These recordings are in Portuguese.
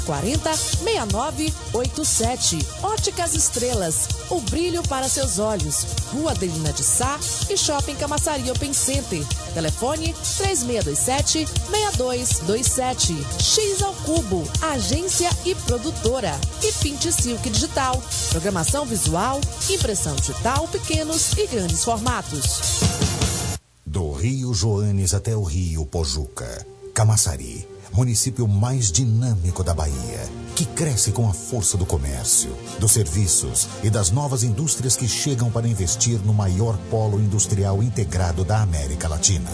3040-6987. Óticas Estrelas, o brilho para seus olhos. Rua Adelina de Sá e Shopping Camaçari Open Center. Telefone 3627-6227. X ao Cubo, agência e produtora. E Pinte Silk Digital, programação visual, impressão digital, pequenos e grandes formatos. Do Rio Joanes até o Rio Pojuca, Camaçari, município mais dinâmico da Bahia, que cresce com a força do comércio, dos serviços e das novas indústrias que chegam para investir no maior polo industrial integrado da América Latina.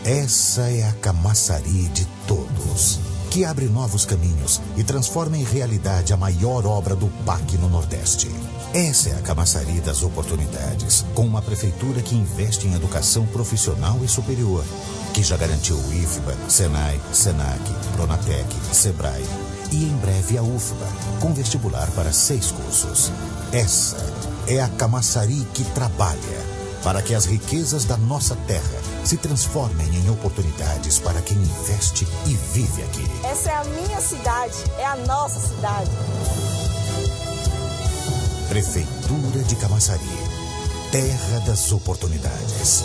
Essa é a Camaçari de todos, que abre novos caminhos e transforma em realidade a maior obra do PAC no Nordeste. Essa é a Camaçari das oportunidades, com uma prefeitura que investe em educação profissional e superior, que já garantiu o IFBA, Senai, Senac, Pronatec, Sebrae e em breve a UFBA, com vestibular para 6 cursos. Essa é a Camaçari que trabalha para que as riquezas da nossa terra se transformem em oportunidades para quem investe e vive aqui. Essa é a minha cidade, é a nossa cidade. Prefeitura de Camaçari, terra das oportunidades.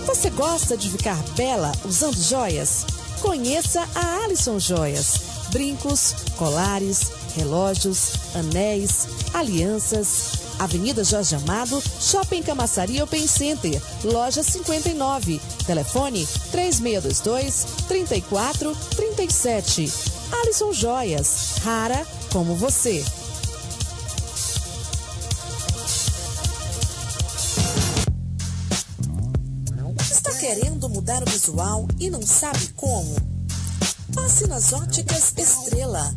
Você gosta de ficar bela usando joias? Conheça a Alisson Joias. Brincos, colares, relógios, anéis, alianças. Avenida Jorge Amado, Shopping Camaçari Open Center, loja 59. Telefone 3622-3437. Alisson Joias, rara como você. Está querendo mudar o visual e não sabe como? Passe nas Óticas Estrela.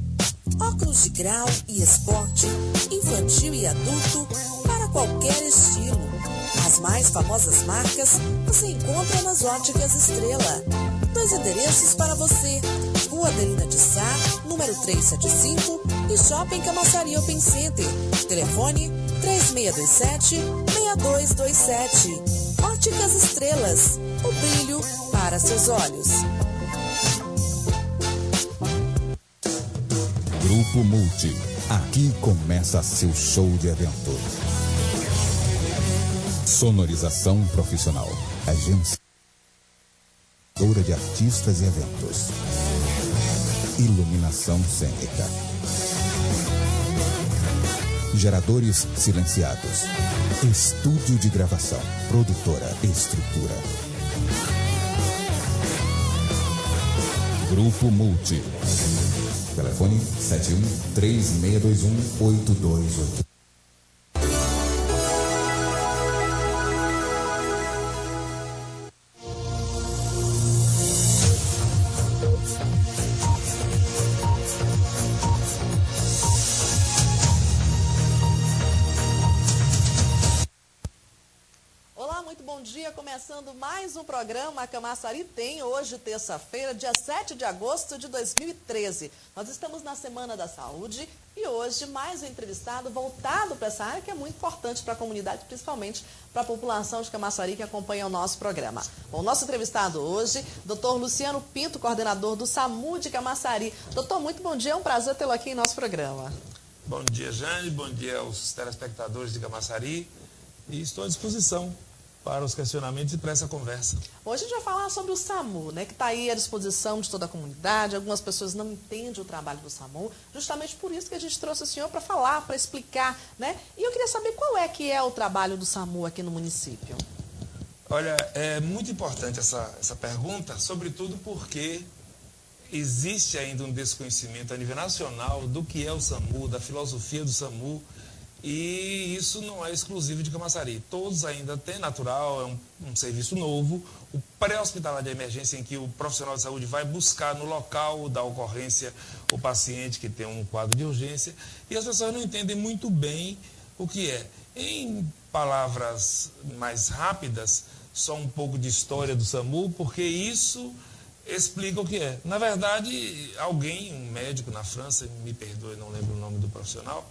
Óculos de grau e esporte, infantil e adulto, para qualquer estilo. As mais famosas marcas você encontra nas Óticas Estrela. 2 endereços para você: Rua Adelina de Sá, número 375 e Shopping Camaçari Open Center. Telefone 3627-6227. Óticas Estrelas, o brilho para seus olhos. Grupo Multi. Aqui começa seu show de evento. Sonorização profissional. Agência de artistas e eventos. Iluminação cênica. Geradores silenciados. Estúdio de gravação. Produtora. Estrutura. Grupo Multi. Telefone 71-3621-828. Começando mais um programa, a Camaçari tem hoje, terça-feira, dia 7 de agosto de 2013. Nós estamos na Semana da Saúde e hoje mais um entrevistado voltado para essa área que é muito importante para a comunidade, principalmente para a população de Camaçari que acompanha o nosso programa. Bom, o nosso entrevistado hoje, Dr. Luciano Pinto, coordenador do SAMU de Camaçari. Doutor, muito bom dia, é um prazer tê-lo aqui em nosso programa. Bom dia, Jane, bom dia aos telespectadores de Camaçari e estou à disposição para os questionamentos e para essa conversa. Hoje a gente vai falar sobre o SAMU, né, que está aí à disposição de toda a comunidade. Algumas pessoas não entendem o trabalho do SAMU, justamente por isso que a gente trouxe o senhor para falar, para explicar, né? E eu queria saber qual é que é o trabalho do SAMU aqui no município. Olha, é muito importante essa pergunta, sobretudo porque existe ainda um desconhecimento a nível nacional do que é o SAMU, da filosofia do SAMU. E isso não é exclusivo de Camaçari. Todos ainda têm natural, é um serviço novo. O pré-hospitalar de emergência em que o profissional de saúde vai buscar no local da ocorrência o paciente que tem um quadro de urgência. E as pessoas não entendem muito bem o que é. Em palavras mais rápidas, só um pouco de história do SAMU, porque isso explica o que é. Na verdade, alguém, um médico na França, me perdoe, não lembro o nome do profissional,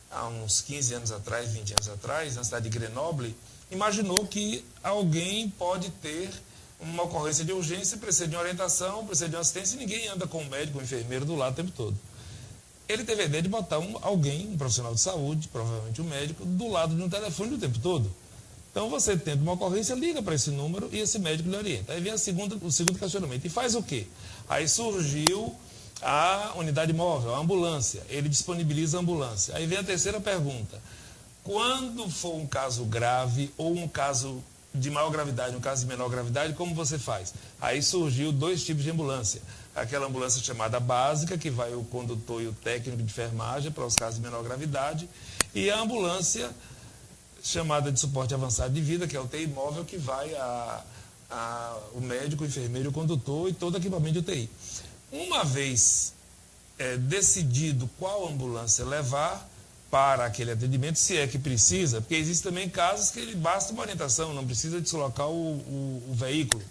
há uns 15 anos atrás, 20 anos atrás, na cidade de Grenoble, imaginou que alguém pode ter uma ocorrência de urgência, precisa de uma orientação, precisa de uma assistência, e ninguém anda com o médico, o enfermeiro do lado o tempo todo. Ele teve a ideia de botar alguém, um profissional de saúde, provavelmente um médico, do lado de um telefone o tempo todo. Então você tenta uma ocorrência, liga para esse número e esse médico lhe orienta. Aí vem o segundo questionamento. E faz o quê? Aí surgiu a unidade móvel, a ambulância. Ele disponibiliza a ambulância. Aí vem a terceira pergunta. Quando for um caso grave ou um caso de maior gravidade, um caso de menor gravidade, como você faz? Aí surgiu 2 tipos de ambulância. Aquela ambulância chamada básica, que vai o condutor e o técnico de enfermagem para os casos de menor gravidade, e a ambulância chamada de suporte avançado de vida, que é o UTI móvel, que vai o médico, o enfermeiro, o condutor e todo o equipamento de UTI. Uma vez decidido qual ambulância levar para aquele atendimento, se é que precisa, porque existem também casos que basta uma orientação, não precisa deslocar o veículo.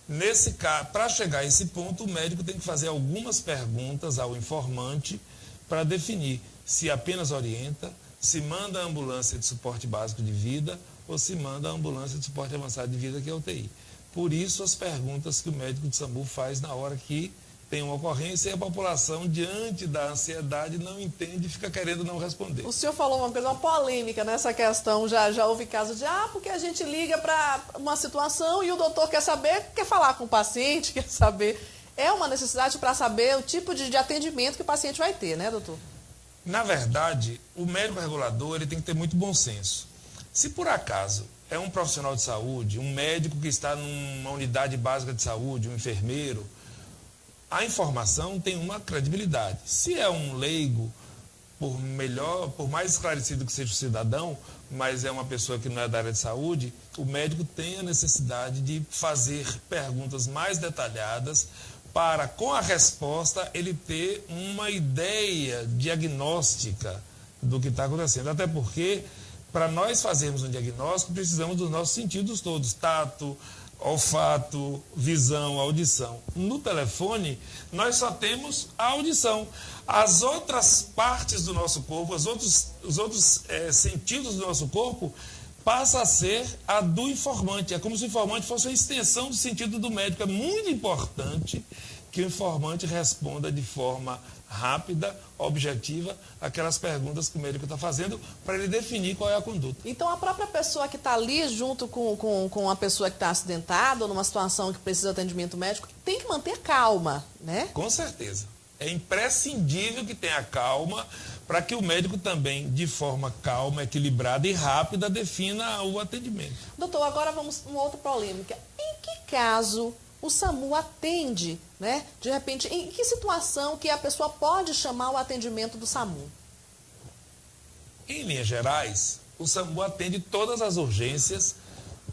Nesse caso, para chegar a esse ponto, o médico tem que fazer algumas perguntas ao informante para definir se apenas orienta, se manda a ambulância de suporte básico de vida ou se manda a ambulância de suporte avançado de vida, que é a UTI. Por isso, as perguntas que o médico de SAMU faz na hora que tem uma ocorrência e a população, diante da ansiedade, não entende e fica querendo não responder. O senhor falou uma coisa, uma polêmica nessa questão, já houve casos de, porque a gente liga para uma situação e o doutor quer saber, quer falar com o paciente, quer saber. É uma necessidade para saber o tipo de atendimento que o paciente vai ter, né, doutor? Na verdade, o médico regulador ele tem que ter muito bom senso. Se por acaso é um profissional de saúde, um médico que está numa unidade básica de saúde, um enfermeiro, a informação tem uma credibilidade. Se é um leigo, por mais esclarecido que seja o cidadão, mas é uma pessoa que não é da área de saúde, o médico tem a necessidade de fazer perguntas mais detalhadas para, com a resposta, ele ter uma ideia diagnóstica do que está acontecendo. Até porque, para nós fazermos um diagnóstico, precisamos dos nossos sentidos todos, tato, olfato, visão, audição. No telefone, nós só temos a audição. As outras partes do nosso corpo, os outros sentidos do nosso corpo, passa a ser a do informante. É como se o informante fosse uma extensão do sentido do médico. É muito importante que o informante responda de forma rápida, objetiva, aquelas perguntas que o médico está fazendo para ele definir qual é a conduta. Então, a própria pessoa que está ali junto com a pessoa que está acidentada ou numa situação que precisa de atendimento médico, tem que manter calma, né? Com certeza. É imprescindível que tenha calma para que o médico também, de forma calma, equilibrada e rápida, defina o atendimento. Doutor, agora vamos a uma outra polêmica. Em que caso o SAMU atende, né? De repente, em que situação que a pessoa pode chamar o atendimento do SAMU? Em linhas gerais, o SAMU atende todas as urgências,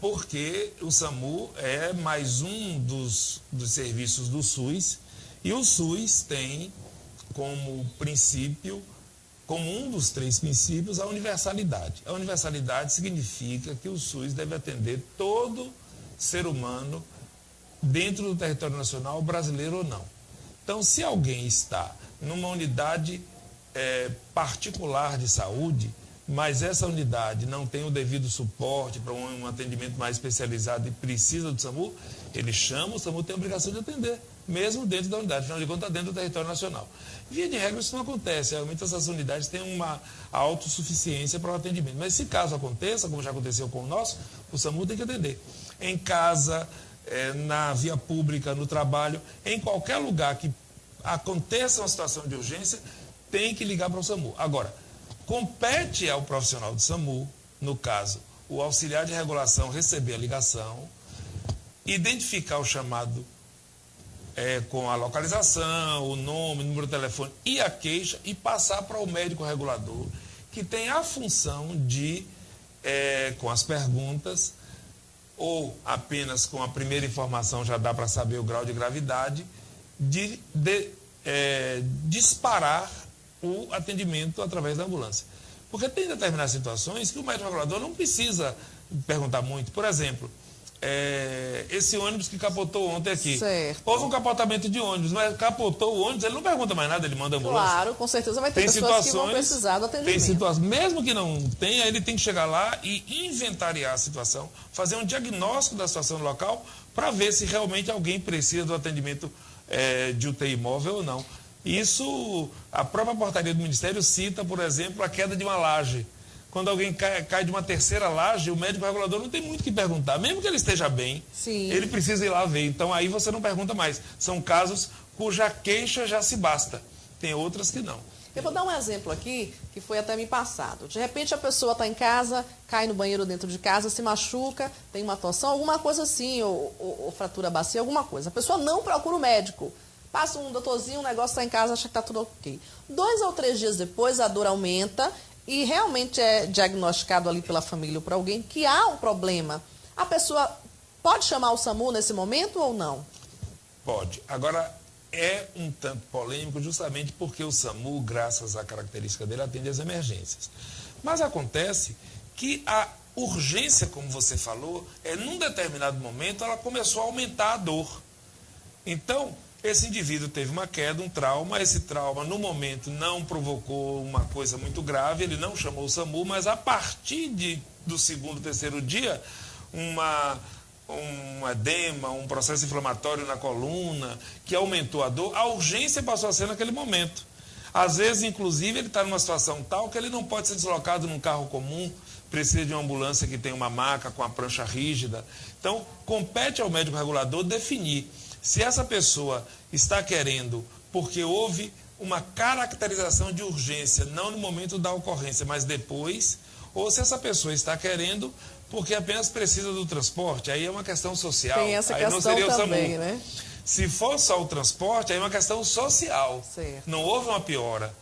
porque o SAMU é mais um dos serviços do SUS, e o SUS tem como princípio, como um dos 3 princípios, a universalidade. A universalidade significa que o SUS deve atender todo ser humano dentro do território nacional, brasileiro ou não. Então, se alguém está numa unidade particular de saúde, mas essa unidade não tem o devido suporte para um atendimento mais especializado e precisa do SAMU, ele chama, o SAMU tem a obrigação de atender, mesmo dentro da unidade, afinal de contas, dentro do território nacional. Via de regra, isso não acontece. Realmente, essas unidades têm uma autossuficiência para o atendimento. Mas, se caso aconteça, como já aconteceu com o nosso, o SAMU tem que atender. Em casa, na via pública, no trabalho, em qualquer lugar que aconteça uma situação de urgência, tem que ligar para o SAMU. Agora, compete ao profissional do SAMU, no caso, o auxiliar de regulação receber a ligação, identificar o chamado com a localização, o nome, o número de telefone e a queixa e passar para o médico regulador, que tem a função de, com as perguntas, ou apenas com a primeira informação já dá para saber o grau de gravidade, de disparar o atendimento através da ambulância. Porque tem determinadas situações que o médico regulador não precisa perguntar muito. Por exemplo, esse ônibus que capotou ontem aqui. Certo. Houve um capotamento de ônibus, mas capotou o ônibus, ele não pergunta mais nada, ele manda a ambulância. Claro, com certeza vai ter pessoas que vão precisar do atendimento. Tem situações, mesmo que não tenha, ele tem que chegar lá e inventariar a situação, fazer um diagnóstico da situação local para ver se realmente alguém precisa do atendimento de UTI móvel ou não. Isso, a própria portaria do Ministério cita, por exemplo, a queda de uma laje. Quando alguém cai de uma terceira laje, o médico regulador não tem muito o que perguntar. Mesmo que ele esteja bem, Sim. ele precisa ir lá ver. Então, aí você não pergunta mais. São casos cuja queixa já se basta. Tem outras que não. Eu vou dar um exemplo aqui, que foi até me passado. De repente, a pessoa está em casa, cai no banheiro dentro de casa, se machuca, tem uma atuação, alguma coisa assim, ou fratura bacia, alguma coisa. A pessoa não procura o médico. Passa um doutorzinho, o negócio está em casa, acha que está tudo ok. 2 ou 3 dias depois, a dor aumenta e realmente é diagnosticado ali pela família ou por alguém que há um problema. A pessoa pode chamar o SAMU nesse momento ou não? Pode. Agora, é um tanto polêmico justamente porque o SAMU, graças à característica dele, atende às emergências. Mas acontece que a urgência, como você falou, num determinado momento, ela começou a aumentar a dor. Então, esse indivíduo teve uma queda, um trauma, esse trauma no momento não provocou uma coisa muito grave, ele não chamou o SAMU, mas a partir do 2º, 3º dia, um edema, um processo inflamatório na coluna, que aumentou a dor, a urgência passou a ser naquele momento. Às vezes, inclusive, ele está numa situação tal que ele não pode ser deslocado num carro comum, precisa de uma ambulância que tem uma maca com a prancha rígida. Então, compete ao médico regulador definir se essa pessoa está querendo porque houve uma caracterização de urgência, não no momento da ocorrência, mas depois, ou se essa pessoa está querendo porque apenas precisa do transporte, aí é uma questão social. Tem essa aí questão não seria o também, SAMU. né? Se for só o transporte, aí é uma questão social. Certo. Não houve uma piora,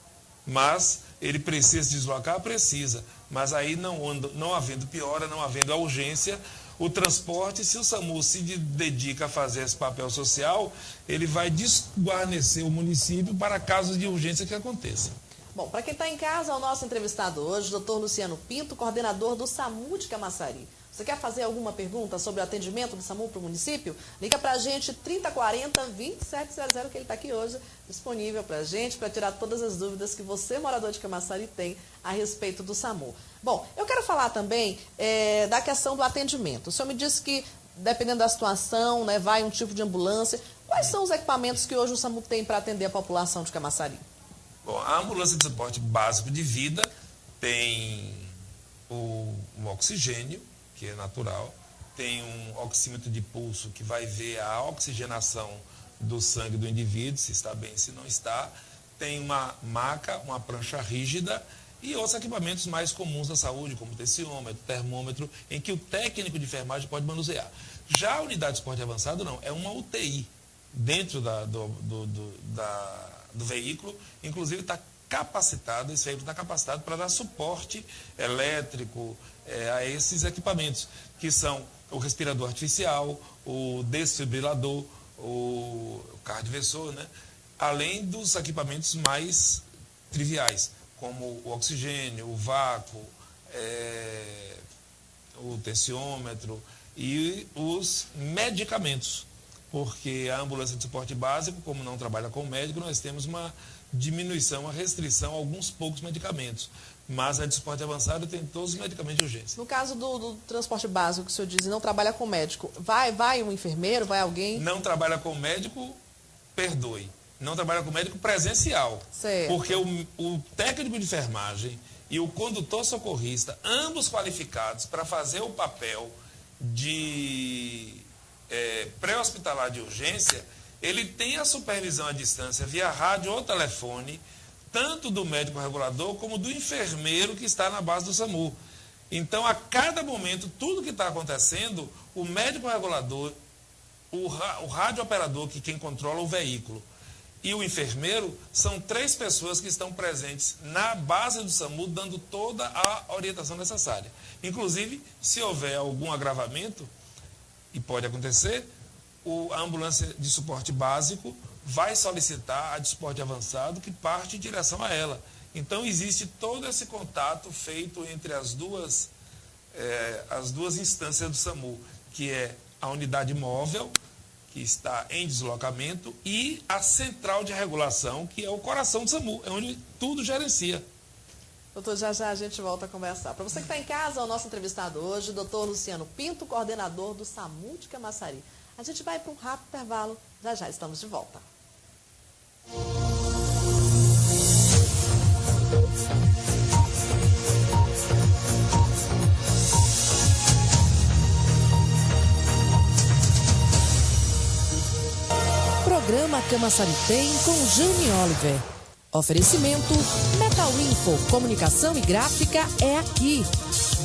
mas ele precisa se deslocar, precisa. Mas aí não havendo piora, não havendo a urgência, o transporte, se o SAMU se dedica a fazer esse papel social, ele vai desguarnecer o município para casos de urgência que aconteçam. Bom, para quem está em casa, o nosso entrevistado hoje, o Dr. Luciano Pinto, coordenador do SAMU de Camaçari. Você quer fazer alguma pergunta sobre o atendimento do SAMU para o município? Liga para a gente, 3040-2700, que ele está aqui hoje, disponível para a gente, para tirar todas as dúvidas que você, morador de Camaçari, tem a respeito do SAMU. Bom, eu quero falar também da questão do atendimento. O senhor me disse que, dependendo da situação, né, vai um tipo de ambulância. Quais são os equipamentos que hoje o SAMU tem para atender a população de Camaçari? Bom, a ambulância de suporte básico de vida tem um oxigênio, que é natural, tem um oxímetro de pulso que vai ver a oxigenação do sangue do indivíduo, se está bem, se não está, tem uma maca, uma prancha rígida e outros equipamentos mais comuns da saúde, como tensiômetro, termômetro, em que o técnico de enfermagem pode manusear. Já a unidade de suporte avançado não, é uma UTI dentro do veículo, inclusive está capacitado, esse veículo está capacitado para dar suporte elétrico a esses equipamentos, que são o respirador artificial, o desfibrilador, o cardioversor, né? Além dos equipamentos mais triviais, como o oxigênio, o vácuo, o tensiômetro e os medicamentos. Porque a ambulância de suporte básico, como não trabalha com médico, nós temos uma diminuição, uma restrição a alguns poucos medicamentos. Mas a de suporte avançado tem todos os medicamentos de urgência. No caso do transporte básico que o senhor diz, não trabalha com médico, vai um enfermeiro, vai alguém? Não trabalha com médico, perdoe. Não trabalha com médico presencial. Certo. Porque o técnico de enfermagem e o condutor socorrista, ambos qualificados para fazer o papel de pré-hospitalar de urgência, ele tem a supervisão à distância via rádio ou telefone, tanto do médico regulador como do enfermeiro que está na base do SAMU. Então, a cada momento, tudo que está acontecendo, o médico regulador, o radiooperador, que quem controla o veículo, e o enfermeiro, são 3 pessoas que estão presentes na base do SAMU, dando toda a orientação necessária. Inclusive, se houver algum agravamento, e pode acontecer, a ambulância de suporte básico vai solicitar a de suporte avançado que parte em direção a ela. Então, existe todo esse contato feito entre as duas instâncias do SAMU, que é a unidade móvel, que está em deslocamento, e a central de regulação, que é o coração do SAMU, é onde tudo gerencia. Doutor, já a gente volta a conversar. Para você que está em casa, o nosso entrevistado hoje, doutor Luciano Pinto, coordenador do SAMU de Camaçari. A gente vai para um rápido intervalo, já estamos de volta. Programa Camaçari Tem com Jane Oliver. Oferecimento Metal Info, comunicação e gráfica é aqui.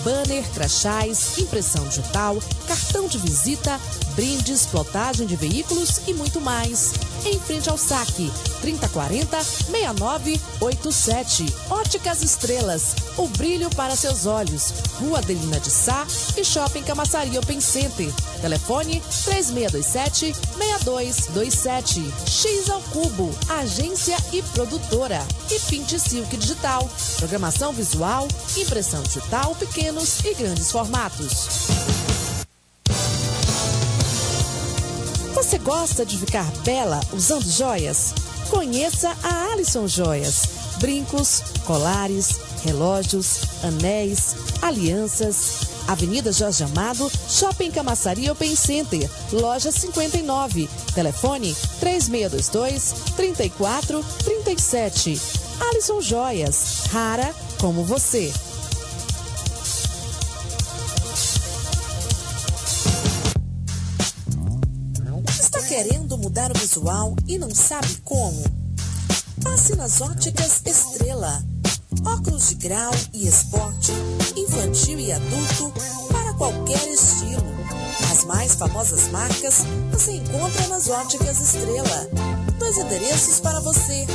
Banner, crachás, impressão digital, cartão de visita, brindes, plotagem de veículos e muito mais. Em frente ao saque, 3040-6987. Óticas Estrelas, o brilho para seus olhos. Rua Adelina de Sá e Shopping Camaçari Open Center. Telefone 3627-6227. X ao Cubo, agência e produtora. E Pinte Silk Digital, programação visual, impressão digital, pequenos e grandes formatos. Você gosta de ficar bela usando joias? Conheça a Alisson Joias. Brincos, colares, relógios, anéis, alianças. Avenida Jorge Amado, Shopping Camaçari Open Center, loja 59. Telefone 3622-3437. Alisson Joias, rara como você. Está querendo mudar o visual e não sabe como? Passe nas Óticas Estrela. Óculos de grau e esporte, infantil e adulto, para qualquer estilo. As mais famosas marcas você encontra nas Óticas Estrela. 2 endereços para você: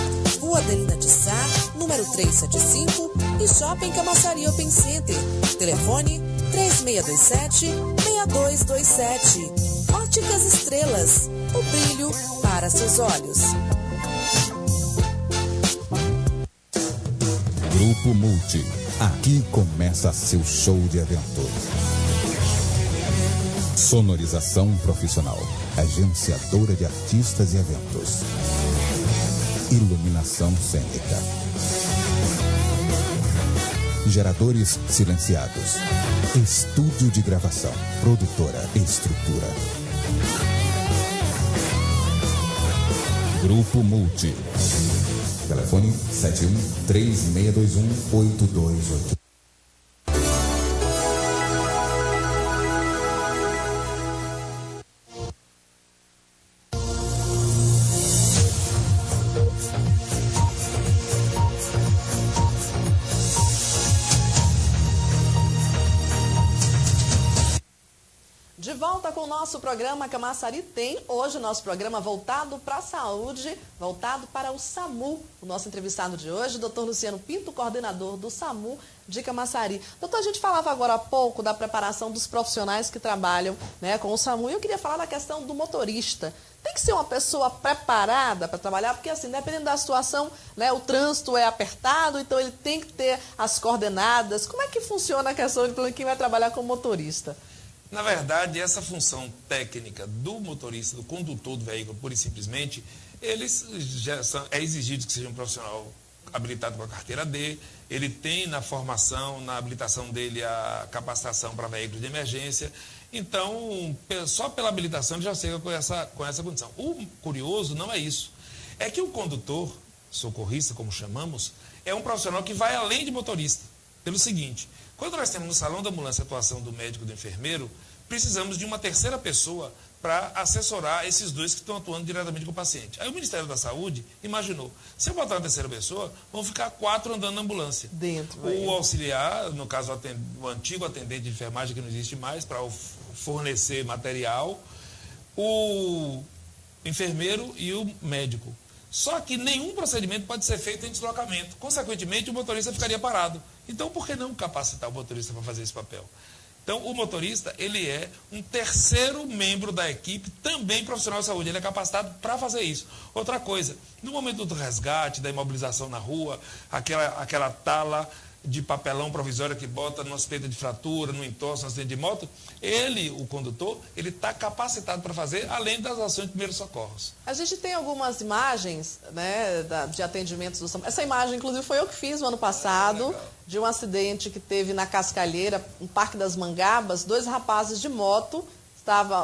Rua Adelina de Sá, número 375, e Shopping Camaçari Open Center. Telefone 3627-6227. Óticas Estrelas, o brilho para seus olhos. Grupo Multi. Aqui começa seu show de evento. Sonorização profissional. Agenciadora de artistas e eventos. Iluminação cênica. Geradores silenciados. Estúdio de gravação. Produtora. Estrutura. Grupo Multi. Telefone 71-3621-828. De volta com o nosso programa Camaçari Tem. Hoje o nosso programa voltado para a saúde, voltado para o SAMU. O nosso entrevistado de hoje, doutor Luciano Pinto, coordenador do SAMU de Camaçari. Doutor, a gente falava agora há pouco da preparação dos profissionais que trabalham, né, com o SAMU, e eu queria falar da questão do motorista. Tem que ser uma pessoa preparada para trabalhar, porque assim, dependendo da situação, né, o trânsito é apertado, então ele tem que ter as coordenadas. Como é que funciona a questão de quem vai trabalhar como motorista? Na verdade, essa função técnica do motorista, do condutor do veículo, pura e simplesmente, é exigido que seja um profissional habilitado com a carteira D, ele tem na formação, na habilitação dele a capacitação para veículos de emergência. Então, só pela habilitação ele já chega com essa condição. O curioso não é isso. É que o condutor, socorrista, como chamamos, é um profissional que vai além de motorista. Pelo seguinte: quando nós temos no salão da ambulância a atuação do médico e do enfermeiro, precisamos de uma terceira pessoa para assessorar esses dois que estão atuando diretamente com o paciente. Aí o Ministério da Saúde imaginou: se eu botar uma terceira pessoa, vão ficar 4 andando na ambulância. O auxiliar, no caso o antigo atendente de enfermagem, que não existe mais, para fornecer material, o enfermeiro e o médico. Só que nenhum procedimento pode ser feito em deslocamento. Consequentemente, o motorista ficaria parado. Então, por que não capacitar o motorista para fazer esse papel? Então, o motorista, ele é um terceiro membro da equipe, também profissional de saúde. Ele é capacitado para fazer isso. Outra coisa, no momento do resgate, da imobilização na rua, aquela tala de papelão provisório que bota numa suspeita de fratura, no entorse, no acidente de moto, ele, o condutor, ele está capacitado para fazer, além das ações de primeiros socorros. A gente tem algumas imagens, né, de atendimentos do SAMU. Essa imagem, inclusive, foi eu que fiz no ano passado, de um acidente que teve na Cascalheira, no Parque das Mangabas. 2 rapazes de moto,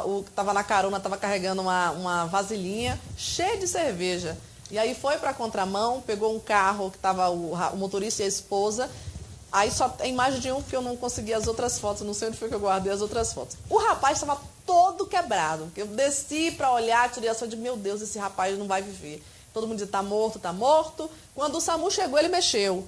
o que estava na carona estava carregando uma vasilhinha cheia de cerveja. E aí foi para a contramão, pegou um carro que estava o motorista e a esposa. Aí só tem imagem de um, porque eu não consegui as outras fotos, não sei onde foi que eu guardei as outras fotos. O rapaz estava todo quebrado. Eu desci para olhar, tirei a sorte de, meu Deus, esse rapaz não vai viver. Todo mundo dizia, tá morto, tá morto. Quando o SAMU chegou, ele mexeu.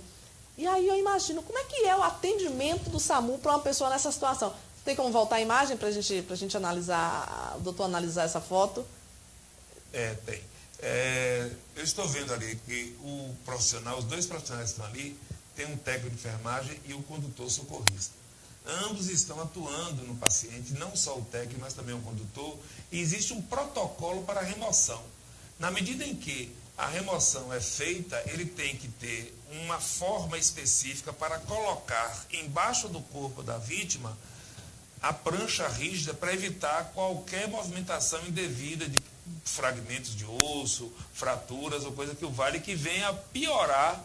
E aí eu imagino, como é que é o atendimento do SAMU para uma pessoa nessa situação? Tem como voltar a imagem para a gente analisar, o doutor analisar essa foto? Tem. Eu estou vendo ali que o profissional, os 2 profissionais que estão ali, tem um técnico de enfermagem e o condutor socorrista. Ambos estão atuando no paciente, não só o técnico, mas também o condutor, e existe um protocolo para a remoção. Na medida em que a remoção é feita, ele tem que ter uma forma específica para colocar embaixo do corpo da vítima a prancha rígida para evitar qualquer movimentação indevida de fragmentos de osso, fraturas ou coisa que o vale que venha a piorar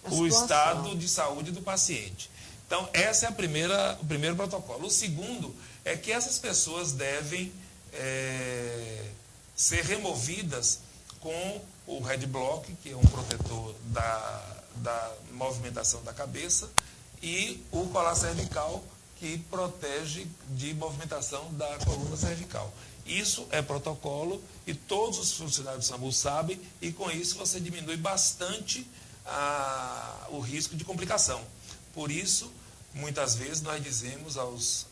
o estado de saúde do paciente. Então, essa é o primeiro protocolo. O segundo é que essas pessoas devem ser removidas com o Red Block, que é um protetor da movimentação da cabeça, e o colar cervical, que protege de movimentação da coluna cervical. Isso é protocolo e todos os funcionários do SAMU sabem, e com isso você diminui bastante o risco de complicação. Por isso, muitas vezes nós dizemos aos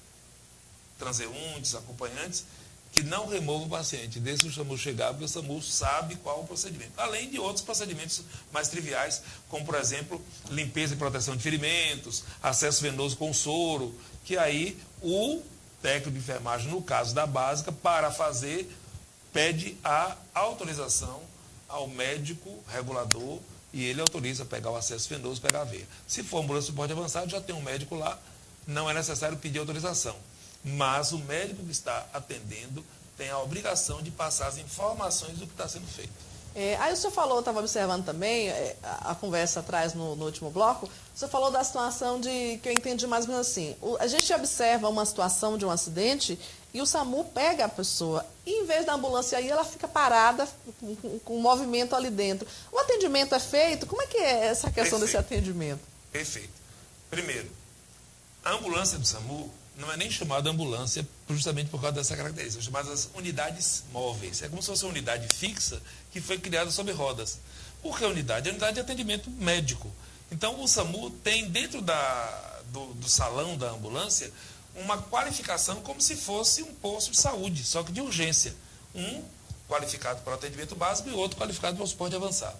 transeuntes, acompanhantes, que não remova o paciente, deixa o SAMU chegar, porque o SAMU sabe qual o procedimento. Além de outros procedimentos mais triviais, como, por exemplo, limpeza e proteção de ferimentos, acesso venoso com soro, que aí o técnico de enfermagem, no caso da básica, para fazer, pede a autorização ao médico regulador e ele autoriza pegar o acesso venoso, pegar a veia. Se for ambulância de suporte avançado, já tem um médico lá, não é necessário pedir autorização. Mas o médico que está atendendo tem a obrigação de passar as informações do que está sendo feito. Aí o senhor falou, estava observando também, a conversa atrás no último bloco, o senhor falou da situação que eu entendi mais ou menos assim. A gente observa uma situação de um acidente e o SAMU pega a pessoa e, em vez da ambulância aí, ela fica parada com movimento ali dentro. O atendimento é feito? Como é que é essa questão desse atendimento? Perfeito. Primeiro, a ambulância do SAMU não é nem chamada ambulância justamente por causa dessa característica, são chamadas unidades móveis. É como se fosse uma unidade fixa que foi criada sobre rodas. Por que unidade? É unidade de atendimento médico. Então, o SAMU tem dentro do salão da ambulância uma qualificação como se fosse um posto de saúde, só que de urgência. Um qualificado para o atendimento básico e outro qualificado para o suporte avançado.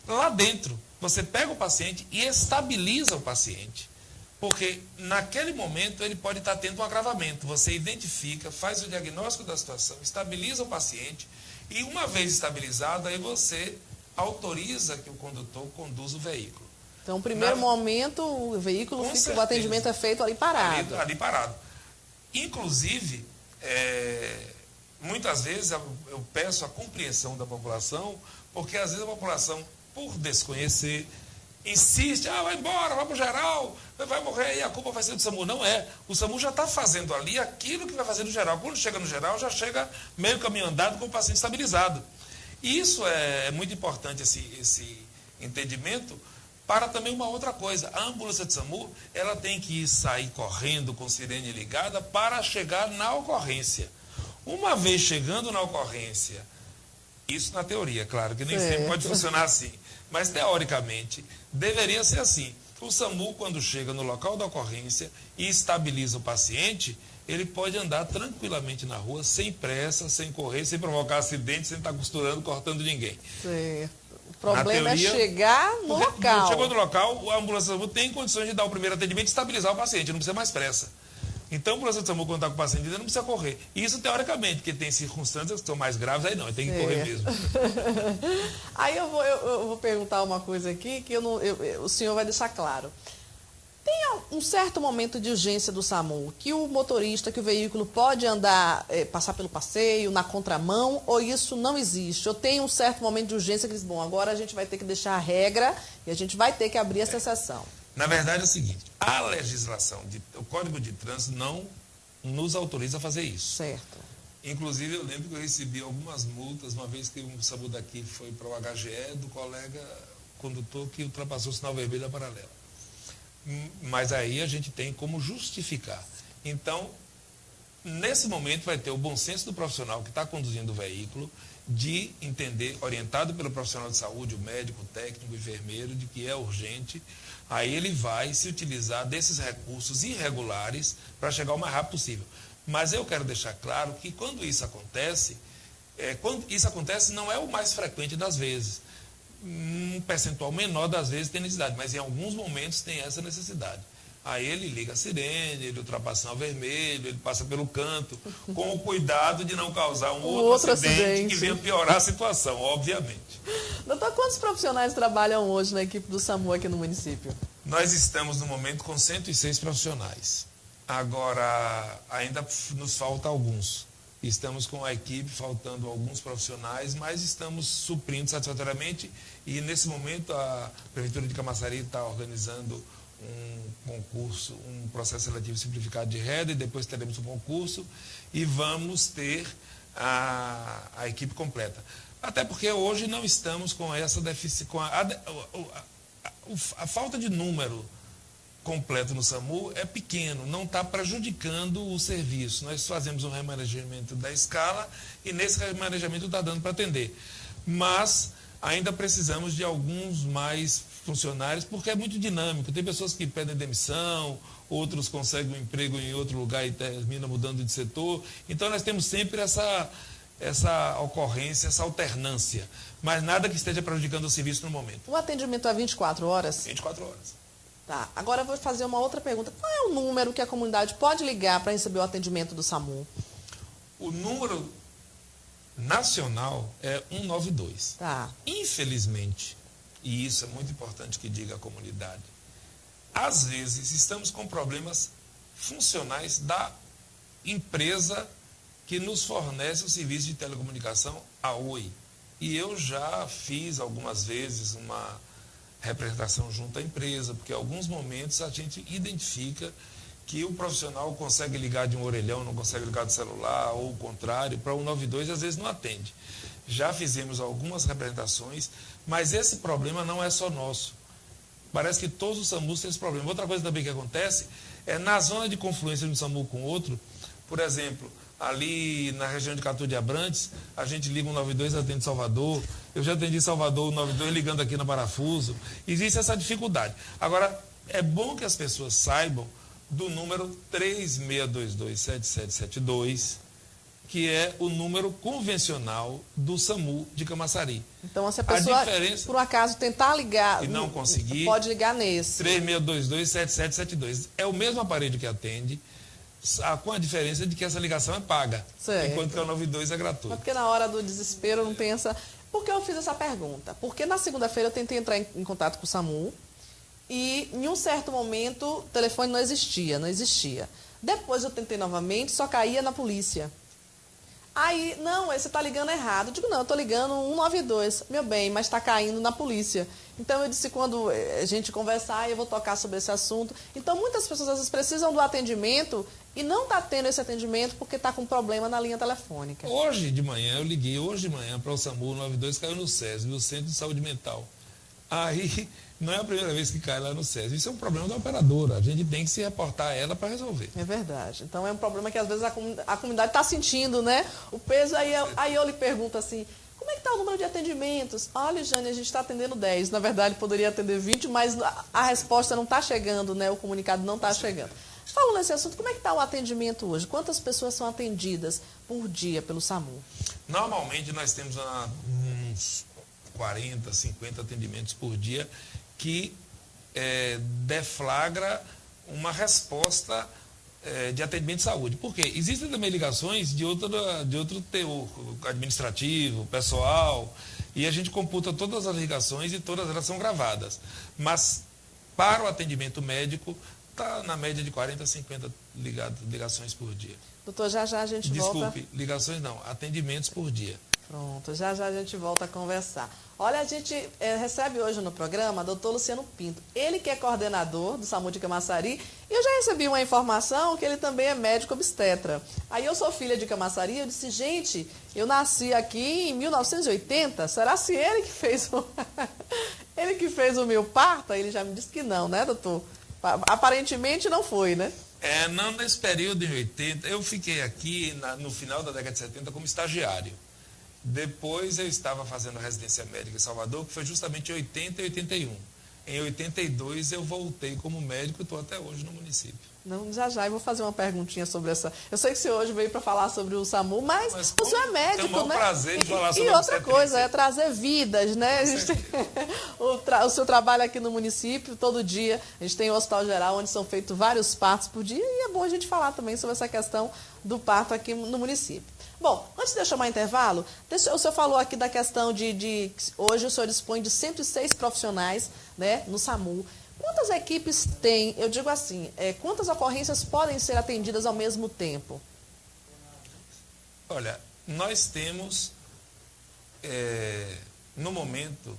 Lá dentro, você pega o paciente e estabiliza o paciente. Porque naquele momento ele pode estar tendo um agravamento. Você identifica, faz o diagnóstico da situação, estabiliza o paciente e uma vez estabilizado, aí você autoriza que o condutor conduza o veículo. Então, no primeiro momento, o veículo o atendimento é feito ali parado. Ali parado. Inclusive, muitas vezes eu peço a compreensão da população, porque às vezes a população, por desconhecer, insiste, vai embora, vai para o geral, vai morrer e a culpa vai ser do SAMU. Não é. O SAMU já está fazendo ali aquilo que vai fazer no geral. Quando chega no geral, já chega meio caminho andado com o paciente estabilizado. E isso é muito importante, esse entendimento, para também uma outra coisa. A ambulância de SAMU, ela tem que sair correndo com sirene ligada para chegar na ocorrência. Uma vez chegando na ocorrência, isso na teoria, claro, que nem sempre pode funcionar assim, mas teoricamente deveria ser assim. O SAMU, quando chega no local da ocorrência e estabiliza o paciente, ele pode andar tranquilamente na rua, sem pressa, sem correr, sem provocar acidente, sem estar costurando, cortando ninguém. O problema é chegar no local. Chegou no local, a ambulância do SAMU tem condições de dar o primeiro atendimento e estabilizar o paciente, não precisa mais pressa. Então, a ambulância do SAMU, quando está com o paciente, não precisa correr. Isso, teoricamente, porque tem circunstâncias que são mais graves, aí não, tem que correr mesmo. Aí eu vou perguntar uma coisa aqui que o senhor vai deixar claro. um certo momento de urgência do SAMU, que o motorista, que o veículo pode andar, passar pelo passeio, na contramão, ou isso não existe? Ou tem um certo momento de urgência que diz, bom, agora a gente vai ter que deixar a regra e a gente vai ter que abrir essa exceção? Na verdade é o seguinte, a legislação, o Código de Trânsito não nos autoriza a fazer isso. Certo. Inclusive, eu lembro que eu recebi algumas multas, uma vez que um SAMU daqui foi para o HGE, do colega condutor que ultrapassou o sinal vermelho da paralela. Mas aí a gente tem como justificar. Então, nesse momento vai ter o bom senso do profissional que está conduzindo o veículo, de entender, orientado pelo profissional de saúde, o médico, o técnico, o enfermeiro, de que é urgente. Aí ele vai se utilizar desses recursos irregulares para chegar o mais rápido possível. Mas eu quero deixar claro que quando isso acontece não é o mais frequente das vezes. Um percentual menor das vezes tem necessidade, mas em alguns momentos tem essa necessidade. Aí ele liga a sirene, ele ultrapassa o sinal vermelho, ele passa pelo canto, com o cuidado de não causar um outro acidente que venha piorar a situação, obviamente. Doutor, quantos profissionais trabalham hoje na equipe do SAMU aqui no município? Nós estamos no momento com 106 profissionais. Agora, ainda nos falta alguns. Estamos com a equipe, faltando alguns profissionais, mas estamos suprindo satisfatoriamente e, nesse momento, a Prefeitura de Camaçari está organizando um concurso, um processo seletivo simplificado de reda e depois teremos um concurso e vamos ter a equipe completa. Até porque hoje não estamos com essa deficiência, com a falta de número completo no SAMU é pequeno, não está prejudicando o serviço. Nós fazemos um remanejamento da escala e nesse remanejamento está dando para atender. Mas ainda precisamos de alguns mais funcionários, porque é muito dinâmico. Tem pessoas que pedem demissão, outros conseguem um emprego em outro lugar e terminam mudando de setor. Então nós temos sempre essa ocorrência, essa alternância, mas nada que esteja prejudicando o serviço no momento. O atendimento é 24 horas? 24 horas. Tá, agora eu vou fazer uma outra pergunta. Qual é o número que a comunidade pode ligar para receber o atendimento do SAMU? O número nacional é 192. Tá. Infelizmente, e isso é muito importante que diga a comunidade, às vezes estamos com problemas funcionais da empresa que nos fornece o serviço de telecomunicação, a Oi. E eu já fiz algumas vezes uma representação junto à empresa, porque em alguns momentos a gente identifica que o profissional consegue ligar de um orelhão, não consegue ligar do celular, ou o contrário, para o 192 às vezes não atende. Já fizemos algumas representações, mas esse problema não é só nosso. Parece que todos os SAMUs têm esse problema. Outra coisa também que acontece é na zona de confluência de um SAMU com outro, por exemplo, ali na região de Catu de Abrantes, a gente liga 192 e atende Salvador. Eu já atendi Salvador 192 ligando aqui na Parafuso. Existe essa dificuldade. Agora, é bom que as pessoas saibam do número 36227772, que é o número convencional do SAMU de Camaçari. Então, se a pessoa, por um acaso, tentar ligar e não conseguir, pode ligar nesse. 36227772. É o mesmo aparelho que atende, com a diferença de que essa ligação é paga, certo, enquanto que a 92 é gratuita. Porque na hora do desespero não tem essa... Por que eu fiz essa pergunta? Porque na segunda-feira eu tentei entrar em contato com o SAMU e em um certo momento o telefone não existia. Depois eu tentei novamente, só caía na polícia. Aí, não, você está ligando errado. Eu digo, não, eu estou ligando 192. Meu bem, mas está caindo na polícia. Então, eu disse, quando a gente conversar, eu vou tocar sobre esse assunto. Então, muitas pessoas, às vezes, precisam do atendimento e não está tendo esse atendimento porque está com problema na linha telefônica. Hoje de manhã, eu liguei para o SAMU 92, caiu no SESB, no Centro de Saúde Mental. Aí, não é a primeira vez que cai lá no SESB. Isso é um problema da operadora. A gente tem que se reportar a ela para resolver. É verdade. Então, é um problema que, às vezes, a comunidade está sentindo, né? O peso, aí eu lhe pergunto assim, como é que está o número de atendimentos? Olha, Jane, a gente está atendendo 10. Na verdade, poderia atender 20, mas a resposta não está chegando, né? O comunicado não está chegando. Falando nesse assunto, como é que está o atendimento hoje? Quantas pessoas são atendidas por dia pelo SAMU? Normalmente, nós temos uns 40, 50 atendimentos por dia que deflagra uma resposta de atendimento de saúde. Por quê? Existem também ligações de outro teor administrativo, pessoal, e a gente computa todas as ligações e todas elas são gravadas. Mas, para o atendimento médico, está na média de 40 a 50 ligações por dia. Doutor, já a gente volta... Desculpe, ligações não, atendimentos por dia. Pronto, já a gente volta a conversar. Olha, a gente recebe hoje no programa o doutor Luciano Pinto. Ele que é coordenador do SAMU de Camaçari. E eu já recebi uma informação que ele também é médico obstetra. Aí eu sou filha de Camaçari, eu disse, gente, eu nasci aqui em 1980, será se ele que fez ele que fez o meu parto? Aí ele já me disse que não, né, doutor? Aparentemente não foi, né? Não, nesse período em 80, eu fiquei aqui no final da década de 70 como estagiário. Depois eu estava fazendo a residência médica em Salvador, que foi justamente em 80 e 81. Em 82 eu voltei como médico e estou até hoje no município. Não, já eu vou fazer uma perguntinha sobre essa. Eu sei que o senhor hoje veio para falar sobre o SAMU, mas o senhor é médico, tem o maior né? prazer de falar sobre e outra coisa, é trazer vidas, né? A gente o senhor trabalha aqui no município todo dia. A gente tem o Hospital Geral, onde são feitos vários partos por dia, e é bom a gente falar também sobre essa questão do parto aqui no município. Bom, antes de eu chamar intervalo, o senhor falou aqui da questão de hoje o senhor dispõe de 106 profissionais, né, no SAMU. Quantas equipes tem, eu digo assim, quantas ocorrências podem ser atendidas ao mesmo tempo? Olha, nós temos, no momento,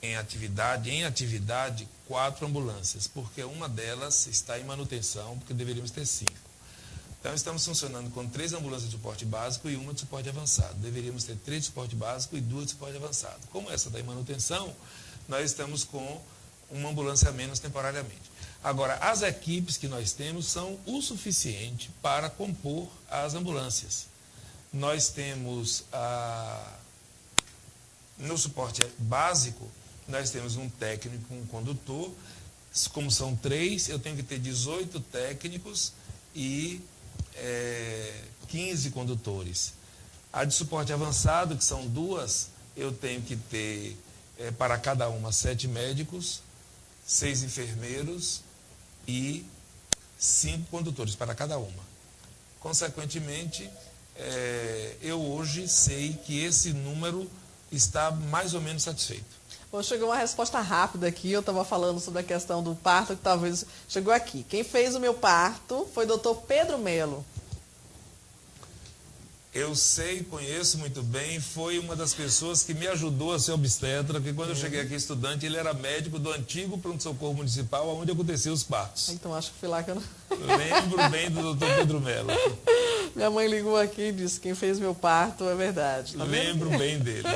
em atividade, 4 ambulâncias, porque uma delas está em manutenção, porque deveríamos ter 5. Então, estamos funcionando com 3 ambulâncias de suporte básico e 1 de suporte avançado. Deveríamos ter 3 de suporte básico e 2 de suporte avançado. Como essa está em manutenção, nós estamos com uma ambulância a menos temporariamente. Agora, as equipes que nós temos são o suficiente para compor as ambulâncias. Nós temos, no suporte básico, nós temos um técnico, um condutor. Como são 3, eu tenho que ter 18 técnicos e 15 condutores. A de suporte avançado, que são 2, eu tenho que ter para cada uma 7 médicos, 6 enfermeiros e 5 condutores para cada uma. Consequentemente, eu hoje sei que esse número está mais ou menos satisfeito. Bom, chegou uma resposta rápida aqui, eu estava falando sobre a questão do parto, que talvez chegou aqui. Quem fez o meu parto foi o doutor Pedro Melo. Eu sei, conheço muito bem, foi uma das pessoas que me ajudou a ser obstetra, porque quando eu cheguei aqui estudante, ele era médico do antigo pronto-socorro municipal, onde aconteciam os partos. Então, acho que fui lá que eu não... Lembro bem do doutor Pedro Melo. Minha mãe ligou aqui e disse, quem fez meu parto é verdade. Tá Lembro bem dele.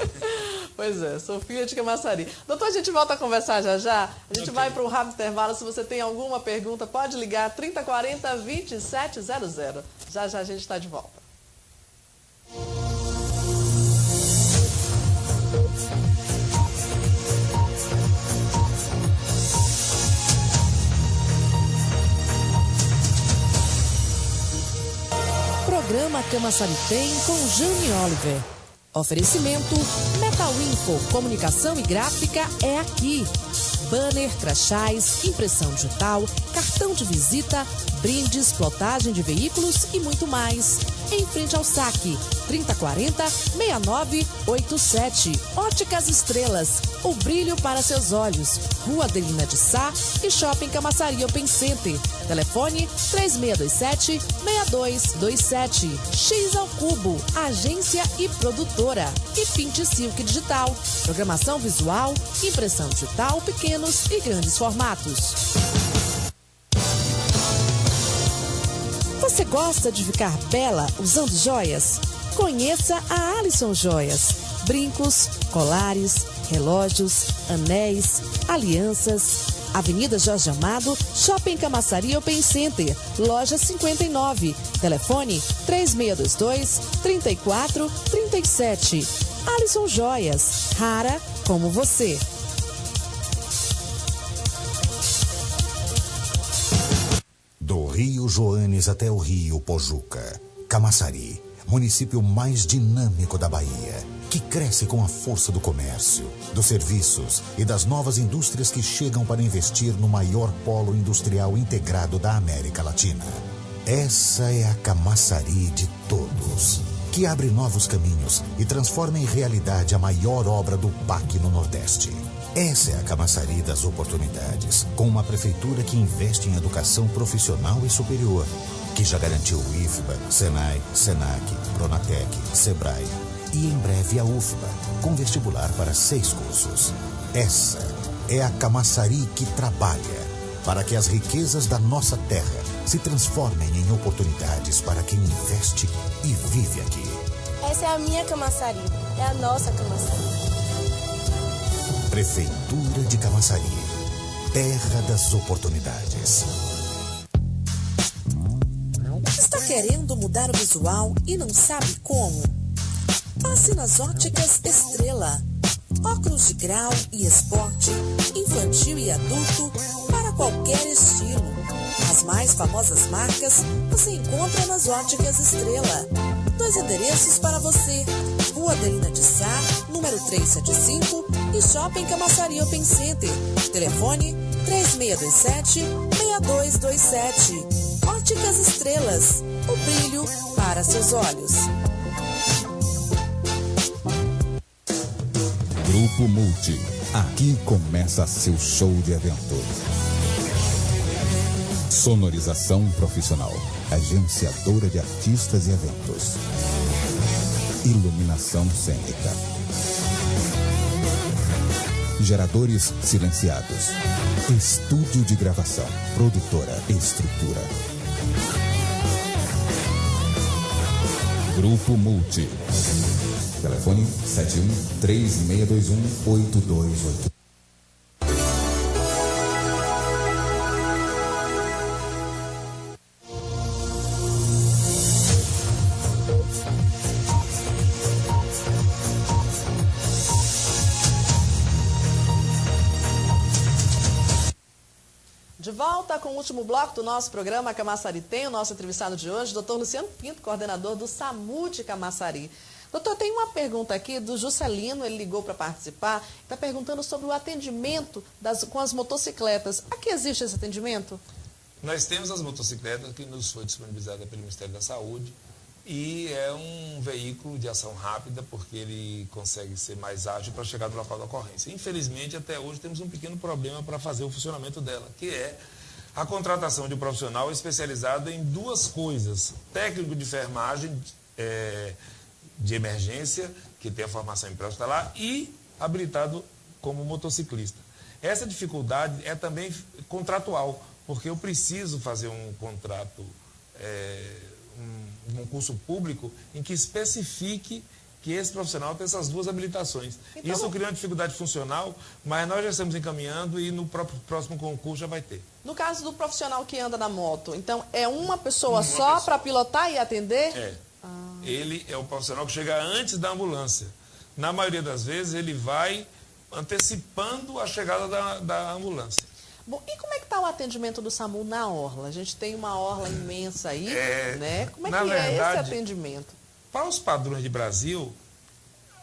Pois é, sou filha de Camaçari. Doutor, a gente volta a conversar já. A gente vai para um rápido intervalo. Se você tem alguma pergunta, pode ligar 3040-2700. Já a gente está de volta. Programa Camaçari Tem com Jane Oliver. Oferecimento Metal Info, comunicação e gráfica é aqui. Banner, crachás, impressão digital, cartão de visita, brindes, plotagem de veículos e muito mais. Em frente ao saque, 3040-6987. Óticas Estrelas, o brilho para seus olhos. Rua Adelina de Sá e Shopping Camaçari Open Center. Telefone 3627-6227. X ao Cubo, agência e produtora. E Pinte Silk Digital, programação visual, impressão digital, pequenos e grandes formatos. Você gosta de ficar bela usando joias? Conheça a Alisson Joias. Brincos, colares, relógios, anéis, alianças. Avenida Jorge Amado, Shopping Camaçari Open Center, loja 59. Telefone 3622-3437. Alisson Joias, rara como você. Do Rio Joanes até o Rio Pojuca, Camaçari, município mais dinâmico da Bahia, que cresce com a força do comércio, dos serviços e das novas indústrias que chegam para investir no maior polo industrial integrado da América Latina. Essa é a Camaçari de todos, que abre novos caminhos e transforma em realidade a maior obra do PAC no Nordeste. Essa é a Camaçari das oportunidades, com uma prefeitura que investe em educação profissional e superior, que já garantiu o IFBA, Senai, Senac, Pronatec, Sebrae e em breve a UFBA, com vestibular para 6 cursos. Essa é a Camaçari que trabalha para que as riquezas da nossa terra se transformem em oportunidades para quem investe e vive aqui. Essa é a minha Camaçari, é a nossa Camaçari. Prefeitura de Camaçari, terra das oportunidades. Está querendo mudar o visual e não sabe como? Passe nas Óticas Estrela. Óculos de grau e esporte, infantil e adulto, para qualquer estilo. As mais famosas marcas você encontra nas Óticas Estrela. 2 endereços para você: Rua Adelina de Sá, número 375 e Shopping Camaçari Open Center. Telefone 3627-6227. Óticas Estrelas, o brilho para seus olhos. Grupo Multi. Aqui começa seu show de evento. Sonorização profissional. Agenciadora de artistas e eventos. Iluminação cênica. Geradores silenciados. Estúdio de gravação. Produtora. Estrutura. Grupo Multi. Telefone 71-3621-8288. De volta com o último bloco do nosso programa Camaçari Tem, o nosso entrevistado de hoje, Dr. Luciano Pinto, coordenador do SAMU de Camaçari. Doutor, tem uma pergunta aqui do Juscelino, ele ligou para participar, está perguntando sobre o atendimento com as motocicletas. Aqui existe esse atendimento? Nós temos as motocicletas que nos foi disponibilizada pelo Ministério da Saúde e é um veículo de ação rápida porque ele consegue ser mais ágil para chegar no local da ocorrência. Infelizmente, até hoje temos um pequeno problema para fazer o funcionamento dela, que é a contratação de um profissional especializado em 2 coisas: técnico de enfermagem, de emergência, que tem a formação em pré-hospitalar, e habilitado como motociclista. Essa dificuldade é também contratual, porque eu preciso fazer um contrato, um concurso público em que especifique que esse profissional tem essas 2 habilitações. Então, isso cria uma dificuldade funcional, mas nós já estamos encaminhando e no próximo concurso já vai ter. No caso do profissional que anda na moto, então é uma pessoa só para pilotar e atender? É. Ele é o profissional que chega antes da ambulância. Na maioria das vezes, ele vai antecipando a chegada da ambulância. Bom, e como é que está o atendimento do SAMU na orla? A gente tem uma orla imensa aí, né? Como é que é esse atendimento? Para os padrões de Brasil,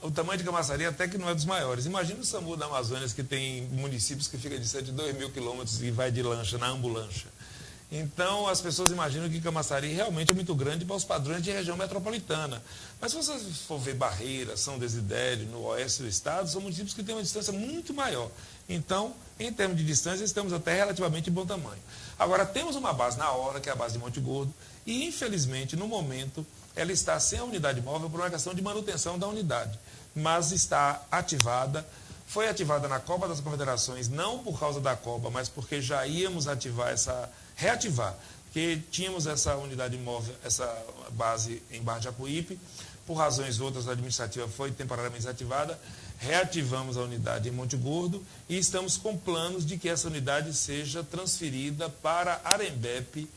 o tamanho de Camaçari até que não é dos maiores. Imagina o SAMU da Amazônia, que tem municípios que ficam de 2.000 quilômetros e vai de lancha, na ambulância. Então, as pessoas imaginam que Camaçari realmente é muito grande para os padrões de região metropolitana. Mas se você for ver Barreira, São Desidério, no oeste do estado, são municípios que têm uma distância muito maior. Então, em termos de distância, estamos até relativamente em bom tamanho. Agora, temos uma base na hora, que é a base de Monte Gordo, e, infelizmente, no momento, ela está sem a unidade móvel por uma questão de manutenção da unidade. Mas está ativada. Foi ativada na Copa das Confederações, não por causa da Copa, mas porque já íamos reativar, porque tínhamos essa unidade móvel, essa base em Barra de Jacuípe, por razões outras administrativas foi temporariamente desativada, reativamos a unidade em Monte Gordo e estamos com planos de que essa unidade seja transferida para Arembepe,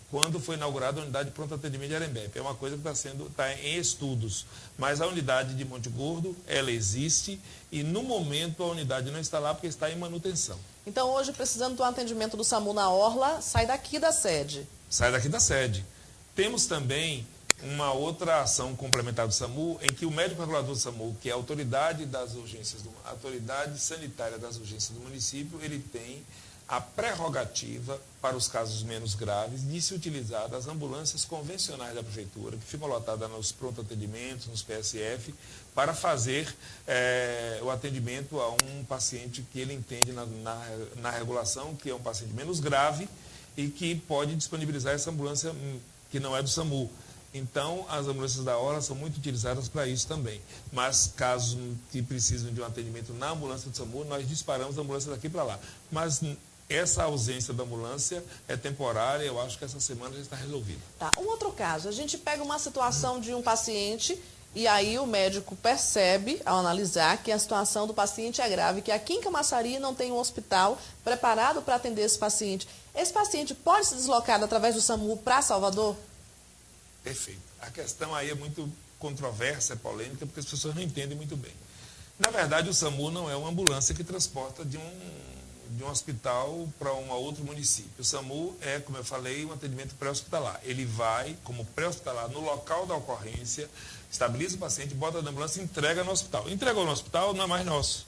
quando foi inaugurada a unidade de pronto atendimento de Arembepe. É uma coisa que está em estudos, mas a unidade de Monte Gordo, ela existe e no momento a unidade não está lá porque está em manutenção. Então hoje, precisando do atendimento do SAMU na orla, sai daqui da sede. Sai daqui da sede. Temos também uma outra ação complementar do SAMU, em que o médico regulador do SAMU, que é a autoridade das urgências, a autoridade sanitária das urgências do município, ele tem a prerrogativa, para os casos menos graves, de se utilizar das ambulâncias convencionais da prefeitura, que ficam lotadas nos pronto atendimentos, nos PSF, para fazer o atendimento a um paciente que ele entende na regulação, que é um paciente menos grave e que pode disponibilizar essa ambulância que não é do SAMU. Então, as ambulâncias da hora são muito utilizadas para isso também. Mas, casos que precisam de um atendimento na ambulância do SAMU, nós disparamos a ambulância daqui para lá. Mas essa ausência da ambulância é temporária, eu acho que essa semana já está resolvida. Tá. Um outro caso, a gente pega uma situação de um paciente e aí o médico percebe, ao analisar, que a situação do paciente é grave, que aqui em Camaçari não tem um hospital preparado para atender esse paciente. Esse paciente pode se deslocar através do SAMU para Salvador? Perfeito. A questão aí é muito controversa, é polêmica, porque as pessoas não entendem muito bem. Na verdade, o SAMU não é uma ambulância que transporta de um hospital para um outro município. O SAMU é, como eu falei, um atendimento pré-hospitalar. Ele vai, como pré-hospitalar, no local da ocorrência, estabiliza o paciente, bota na ambulância e entrega no hospital. Entregou no hospital, não é mais nosso.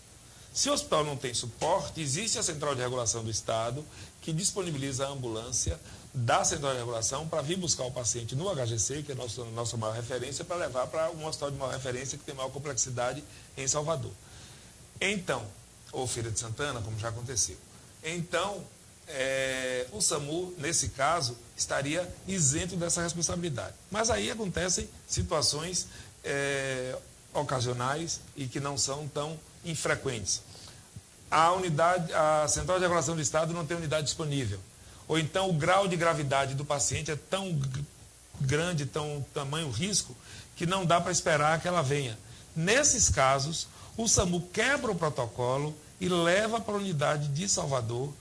Se o hospital não tem suporte, existe a Central de Regulação do Estado, que disponibiliza a ambulância da Central de Regulação para vir buscar o paciente no HGC, que é a nossa maior referência, para levar para um hospital de maior referência, que tem maior complexidade em Salvador. Então, ou Feira de Santana, como já aconteceu. Então, o SAMU, nesse caso, estaria isento dessa responsabilidade. Mas aí acontecem situações ocasionais e que não são tão infrequentes. A Central de Regulação do Estado não tem unidade disponível. Ou então o grau de gravidade do paciente é tão grande, tamanho risco, que não dá para esperar que ela venha. Nesses casos, o SAMU quebra o protocolo e leva para a unidade de Salvador.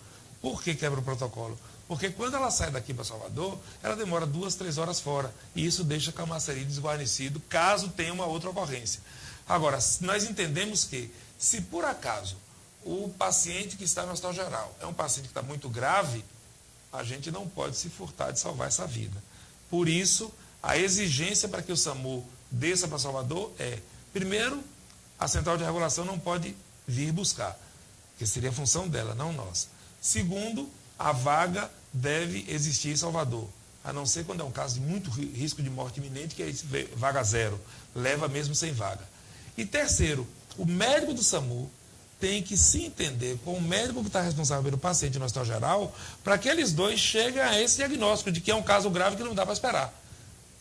Por que quebra o protocolo? Porque quando ela sai daqui para Salvador, ela demora 2, 3 horas fora. E isso deixa Camaçari desguarnecido, caso tenha uma outra ocorrência. Agora, nós entendemos que, se por acaso o paciente que está no Hospital Geral é um paciente que está muito grave, a gente não pode se furtar de salvar essa vida. Por isso, a exigência para que o SAMU desça para Salvador é, primeiro, a Central de Regulação não pode vir buscar, que seria a função dela, não nossa. Segundo, a vaga deve existir em Salvador, a não ser quando é um caso de muito risco de morte iminente, que é vaga zero, leva mesmo sem vaga. E terceiro, o médico do SAMU tem que se entender com o médico que está responsável pelo paciente no Hospital Geral, para que eles dois cheguem a esse diagnóstico de que é um caso grave que não dá para esperar.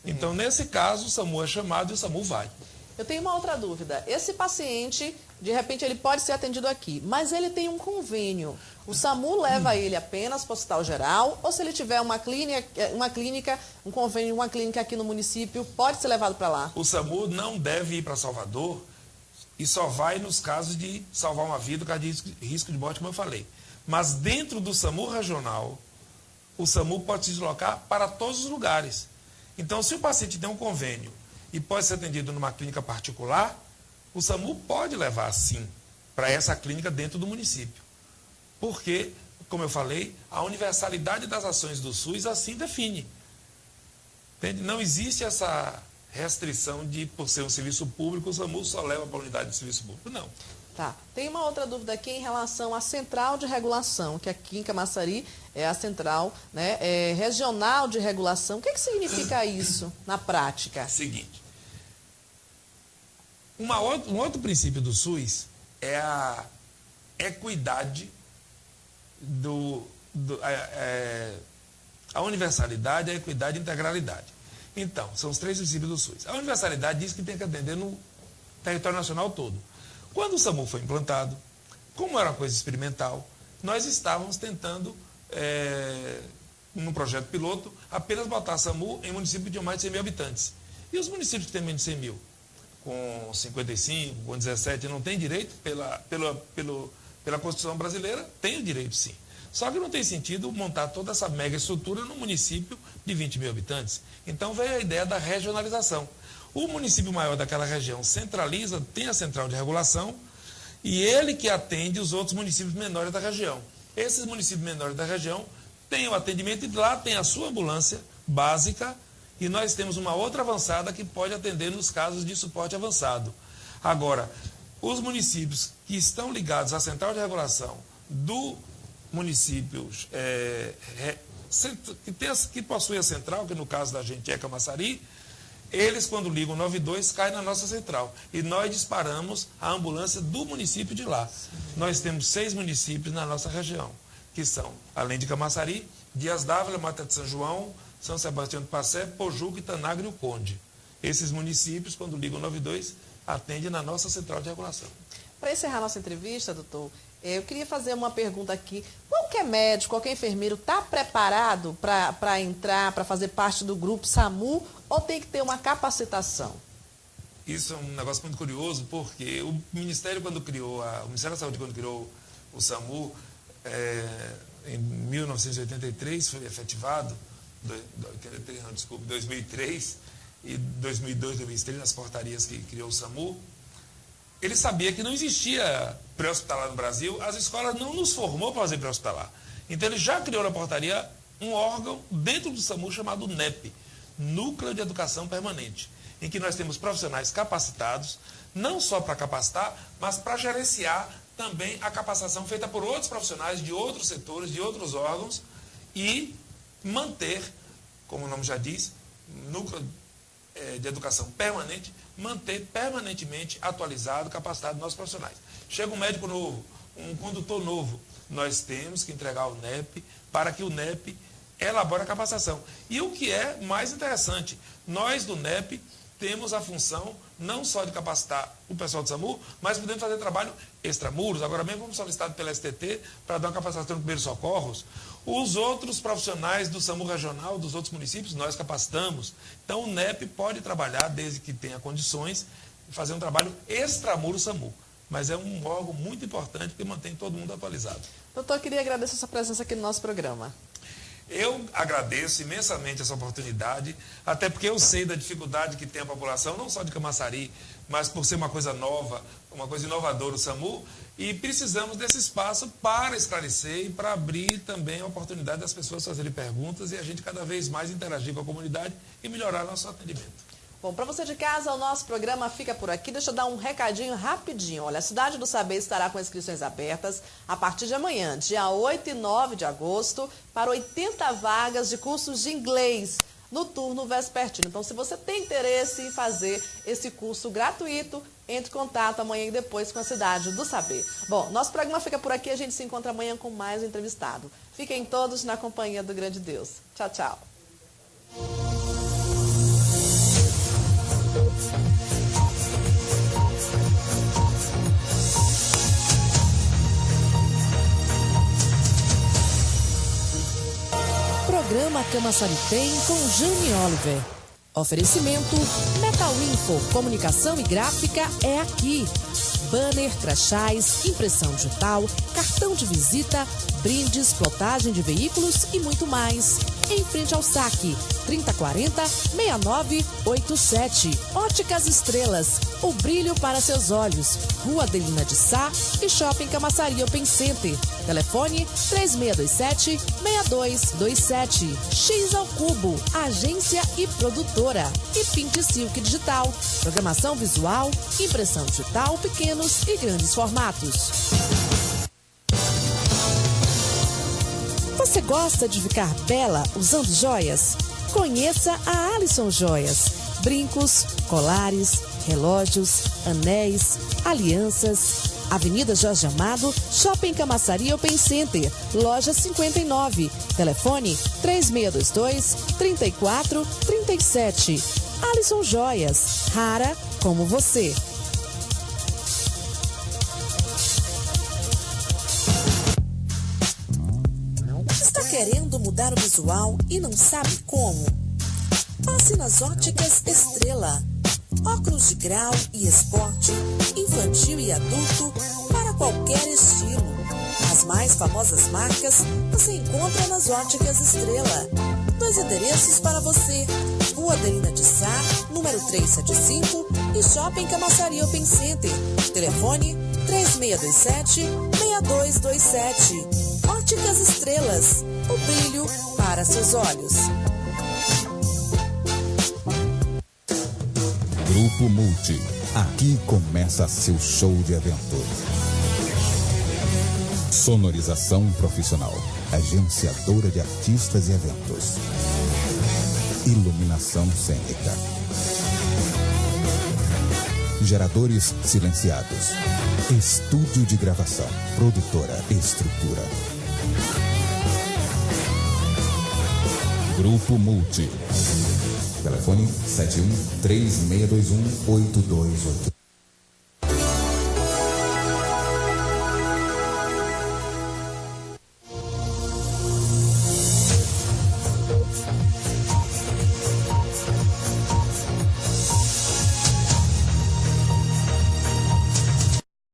Então, nesse caso, o SAMU é chamado e o SAMU vai. Eu tenho uma outra dúvida. Esse paciente, de repente, ele pode ser atendido aqui, mas ele tem um convênio. O SAMU leva ele apenas para o Hospital Geral, ou se ele tiver uma clínica, um convênio, uma clínica aqui no município, pode ser levado para lá? O SAMU não deve ir para Salvador e só vai nos casos de salvar uma vida, por causa de risco de morte, como eu falei. Mas dentro do SAMU regional, o SAMU pode se deslocar para todos os lugares. Então, se o paciente tem um convênio e pode ser atendido numa clínica particular, o SAMU pode levar, sim, para essa clínica dentro do município. Porque, como eu falei, a universalidade das ações do SUS assim define. Entende? Não existe essa restrição de, por ser um serviço público, o SAMU só leva para a unidade de serviço público. Não. Tá. Tem uma outra dúvida aqui em relação à Central de Regulação, que aqui em Camaçari é a Central, né, Regional de Regulação. O que significa isso na prática? Seguinte. Um outro princípio do SUS é a equidade, a universalidade, a equidade e a integralidade. Então, são os 3 princípios do SUS. A universalidade diz que tem que atender no território nacional todo. Quando o SAMU foi implantado, como era uma coisa experimental, nós estávamos tentando, num projeto piloto, apenas botar SAMU em municípios de mais de 100 mil habitantes. E os municípios que têm menos de 100 mil, com 55, com 17, não têm direito, pela Constituição brasileira, tem o direito sim. Só que não tem sentido montar toda essa mega estrutura num município de 20 mil habitantes. Então veio a ideia da regionalização. O município maior daquela região centraliza, tem a Central de Regulação, e ele que atende os outros municípios menores da região. Esses municípios menores da região têm o atendimento e lá tem a sua ambulância básica, e nós temos uma outra avançada que pode atender nos casos de suporte avançado. Agora, os municípios que estão ligados à Central de Regulação do municípios que possuem a central, que no caso da gente é Camaçari, eles, quando ligam 92, caem na nossa central. E nós disparamos a ambulância do município de lá. Nós temos 6 municípios na nossa região, que são, além de Camaçari, Dias d'Ávila, Mata de São João, São Sebastião do Passé, Pojuca, Itanagre e o Conde. Esses municípios, quando ligam 92, atendem na nossa central de regulação. Para encerrar nossa entrevista, doutor, eu queria fazer uma pergunta aqui. Qualquer médico, qualquer enfermeiro está preparado para entrar, para fazer parte do grupo SAMU, ou tem que ter uma capacitação? Isso é um negócio muito curioso, porque o Ministério, o Ministério da Saúde, quando criou o SAMU, em 1983, foi efetivado, 2003, e 2002, 2003, nas portarias que criou o SAMU, ele sabia que não existia pré-hospitalar no Brasil, as escolas não nos formou para fazer pré-hospitalar. Então ele já criou na portaria um órgão dentro do SAMU chamado NEP, Núcleo de Educação Permanente, em que nós temos profissionais capacitados, não só para capacitar, mas para gerenciar também a capacitação feita por outros profissionais de outros setores, de outros órgãos, e manter, como o nome já diz, Núcleo de Educação Permanente, manter permanentemente atualizado, capacitado nossos profissionais. Chega um médico novo, um condutor novo, nós temos que entregar o NEP para que o NEP elabore a capacitação. E o que é mais interessante, nós do NEP temos a função não só de capacitar o pessoal do SAMU, mas podemos fazer trabalho extramuros. Agora mesmo fomos solicitados pela STT para dar uma capacitação de primeiros socorros. Os outros profissionais do SAMU regional, dos outros municípios, nós capacitamos. Então o NEP pode trabalhar, desde que tenha condições, fazer um trabalho extramuro SAMU. Mas é um órgão muito importante que mantém todo mundo atualizado. Doutor, eu queria agradecer a sua presença aqui no nosso programa. Eu agradeço imensamente essa oportunidade, até porque eu sei da dificuldade que tem a população, não só de Camaçari, mas por ser uma coisa nova, uma coisa inovadora o SAMU, e precisamos desse espaço para esclarecer e para abrir também a oportunidade das pessoas fazerem perguntas e a gente cada vez mais interagir com a comunidade e melhorar nosso atendimento. Bom, para você de casa, o nosso programa fica por aqui. Deixa eu dar um recadinho rapidinho. Olha, a Cidade do Saber estará com inscrições abertas a partir de amanhã, dia 8 e 9 de agosto, para 80 vagas de cursos de inglês no turno vespertino. Então, se você tem interesse em fazer esse curso gratuito, entre em contato amanhã e depois com a Cidade do Saber. Bom, nosso programa fica por aqui. A gente se encontra amanhã com mais um entrevistado. Fiquem todos na companhia do grande Deus. Tchau, tchau. Programa Camaçari tem com Jane Oliver. Oferecimento Metal Info, comunicação e gráfica é aqui. Banner, crachás, impressão digital, cartão de visita, brindes, plotagem de veículos e muito mais. Em frente ao saque, 3040-6987. Óticas Estrelas, o brilho para seus olhos. Rua Adelina de Sá e Shopping Camaçari Open Center. Telefone 3627-6227. X ao Cubo, agência e produtora. E Pinte Silk Digital, programação visual, impressão digital, pequenos e grandes formatos. Você gosta de ficar bela usando joias? Conheça a Alisson Joias. Brincos, colares, relógios, anéis, alianças. Avenida Jorge Amado, Shopping Camaçari Open Center, loja 59. Telefone 3622-3437. Alisson Joias, rara como você. Está querendo mudar o visual e não sabe como? Passe nas Óticas Estrela. Óculos de grau e esporte, infantil e adulto, para qualquer estilo. As mais famosas marcas você encontra nas Óticas Estrela. 2 endereços para você: Rua Adelina de Sá, número 375 e Shopping Camaçari Open Center. Telefone 3627-6227. Óticas Estrelas, o brilho para seus olhos. Grupo Multi. Aqui começa seu show de eventos. Sonorização profissional. Agenciadora de artistas e eventos. Iluminação cênica. Geradores silenciados. Estúdio de gravação. Produtora Estrutura. Grupo Multi. Telefone 71-3621-828.